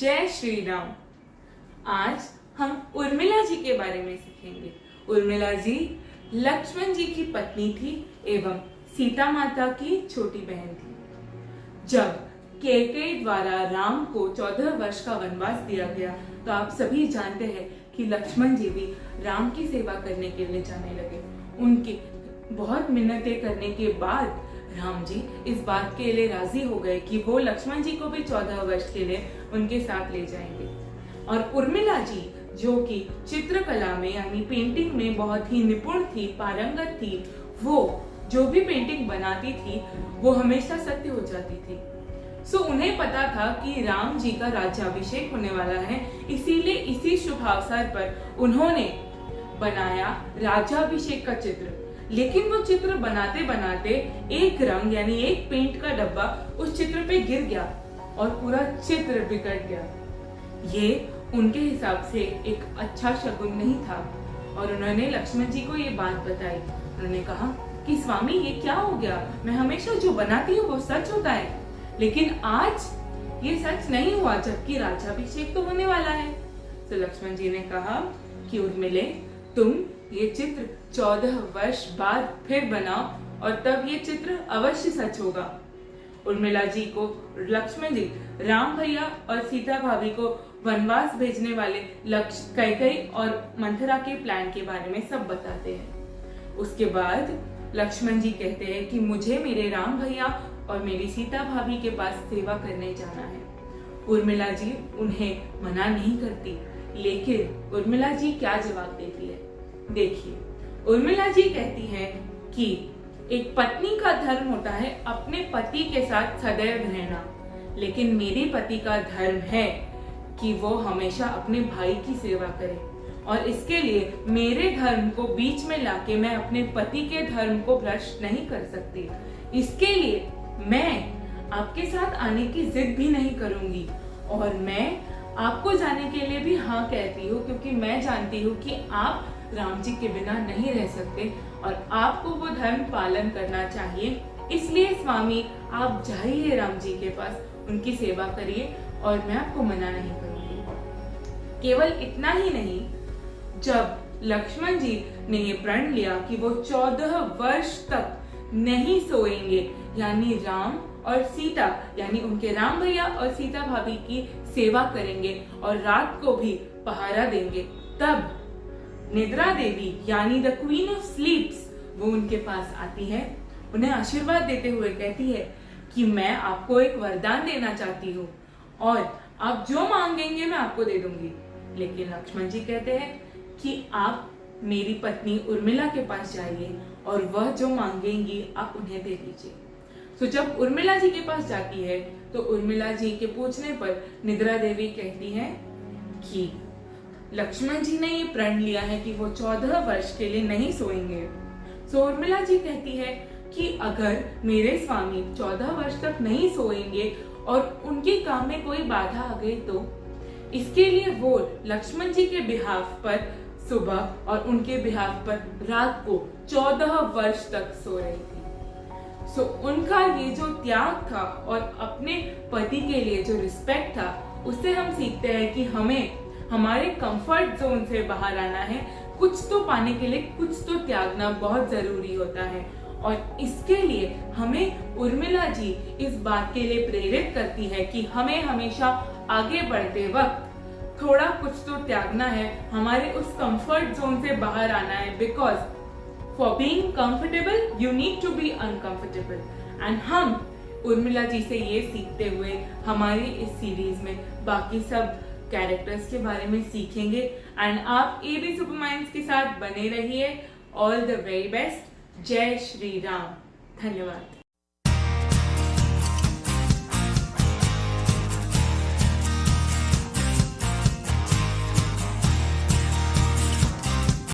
जय श्री राम। आज हम उर्मिला जी के बारे में सीखेंगे। उर्मिला जी लक्ष्मण जी की पत्नी थी एवं सीता माता की छोटी बहन थी। जब कैकेयी द्वारा राम को 14 वर्ष का वनवास दिया गया तो आप सभी जानते हैं कि लक्ष्मण जी भी राम की सेवा करने के लिए जाने लगे। उनकी बहुत मिन्नतें करने के बाद राम जी इस बात के लिए राजी हो गए कि वो लक्ष्मण जी को भी 14 वर्ष के लिए उनके साथ ले जाएंगे। और उर्मिला जी जो कि चित्रकला में यानी पेंटिंग में बहुत ही निपुण थी, पारंगत थी, वो जो भी पेंटिंग बनाती थी वो हमेशा सत्य हो जाती थी। सो उन्हें पता था कि राम जी का राज्याभिषेक होने वाला है, इसीलिए इसी शुभ अवसर पर उन्होंने बनाया राज्याभिषेक का चित्र। लेकिन वो चित्र बनाते बनाते एक रंग यानी एक पेंट का डब्बा उस चित्र पे गिर गया और पूरा चित्र बिगड़ गया। ये उनके हिसाब से एक अच्छा शगुन नहीं था और उन्होंने लक्ष्मण जी को ये बात बताई। उन्होंने कहा कि स्वामी ये क्या हो गया, मैं हमेशा जो बनाती हूँ वो सच होता है, लेकिन आज ये सच नहीं हुआ जबकि राज्याभिषेक तो होने वाला है। तो लक्ष्मण जी ने कहा कि उर्मिले तुम ये चित्र 14 वर्ष बाद फिर बनाओ और तब ये चित्र अवश्य सच होगा। उर्मिला जी को लक्ष्मण जी राम भैया और सीता भाभी को वनवास भेजने वाले कैकेयी और मंथरा के प्लान के बारे में सब बताते हैं। उसके बाद लक्ष्मण जी कहते हैं कि मुझे मेरे राम भैया और मेरी सीता भाभी के पास सेवा करने जाना है। उर्मिला जी उन्हें मना नहीं करती, लेकिन उर्मिला जी क्या जवाब देती है देखिए। उर्मिला जी कहती है कि एक पत्नी का धर्म होता है अपने पति के साथ सदैव रहना, लेकिन मेरे पति का धर्म है कि वो हमेशा अपने भाई की सेवा करे और इसके लिए मेरे धर्म को बीच में लाके मैं अपने पति के धर्म को भ्रष्ट नहीं कर सकती। इसके लिए मैं आपके साथ आने की जिद भी नहीं करूंगी और मैं आपको जाने के लिए भी हाँ कहती हूँ, क्योंकि मैं जानती हूँ कि आप राम जी के बिना नहीं रह सकते और आपको वो धर्म पालन करना चाहिए। इसलिए स्वामी आप जाइए राम जी के पास, उनकी सेवा करिए और मैं आपको मना नहीं करूंगी। केवल इतना ही नहीं, जब लक्ष्मण जी ने ये प्रण लिया कि वो 14 वर्ष तक नहीं सोएंगे, यानी राम और सीता यानी उनके राम भैया और सीता भाभी की सेवा करेंगे और रात को भी पहरा देंगे, तब निद्रा देवी यानी द क्वीन ऑफ स्लीप्स वो उनके पास आती है, उन्हें आशीर्वाद देते हुए कहती है कि मैं आपको एक वरदान देना चाहती हूँ और आप जो मांगेंगे मैं आपको दे दूंगी। लेकिन लक्ष्मण जी कहते हैं कि आप मेरी पत्नी उर्मिला के पास जाइए और वह जो मांगेंगी आप उन्हें दे दीजिए। तो जब उर्मिला जी के पास जाती है तो उर्मिला जी के पूछने पर निद्रा देवी कहती है कि लक्ष्मण जी ने ये प्रण लिया है कि वो 14 वर्ष के लिए नहीं सोएंगे। तो उर्मिला जी कहती है कि अगर मेरे स्वामी 14 वर्ष तक नहीं सोएंगे और उनके काम में कोई बाधा आ गई तो इसके लिए वो लक्ष्मण जी के बिहाफ पर सुबह और उनके बिहाफ पर रात को 14 वर्ष तक सो रही थी। सो उनका ये जो त्याग था और अपने पति के लिए जो रिस्पेक्ट था, उससे हम सीखते हैं कि हमें हमारे कंफर्ट जोन से बाहर आना है। कुछ तो पाने के लिए कुछ तो त्यागना बहुत जरूरी होता है और इसके लिए हमें उर्मिला जी इस बात के लिए प्रेरित करती है कि हमें हमेशा आगे बढ़ते वक्त थोड़ा कुछ तो त्यागना है, हमारे उस कंफर्ट जोन से बाहर आना है, because for being comfortable you need to be uncomfortable. And हम उर्मिला जी से ये सीखते हुए हमारी इस सीरीज में बाकी सब कैरेक्टर्स के बारे में सीखेंगे। एंड आप एबी सुपर माइंड्स के साथ बने रहिए। All the very best. जय श्री राम। धन्यवाद।